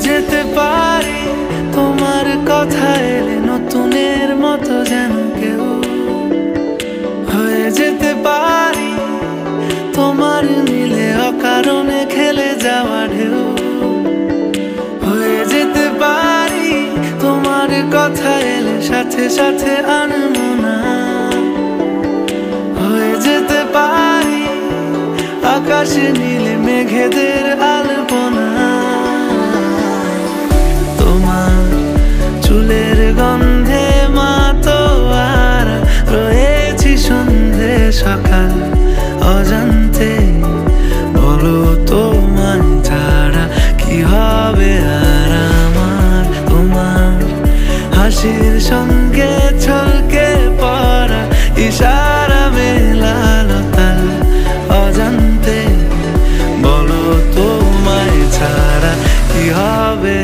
যেতে পারি তোমার কথা এলে নতুনের মতো যেন কেউ, হয়ে যেতে পারি তোমার নীলে অকারণে খেলে যাওয়া ঢেউ, হয়ে যেতে পারি তোমার কথা এলে সাথে সাথে আনমনা, হয়ে যেতে পারি আকাশে নীলে মেঘেদের আলপনা। তোমার চুলের গন্ধে মাতোয়ার রয়েছি সন্ধে সকাল অজান্তে, বলো তোমায় ছাড়া কি হবে আর আমার। তোমার হাসির সঙ্গে ছলকে পড়া ইশারা মেলালতা অজান্তে, বলো তোমায় ছাড়া কি হবে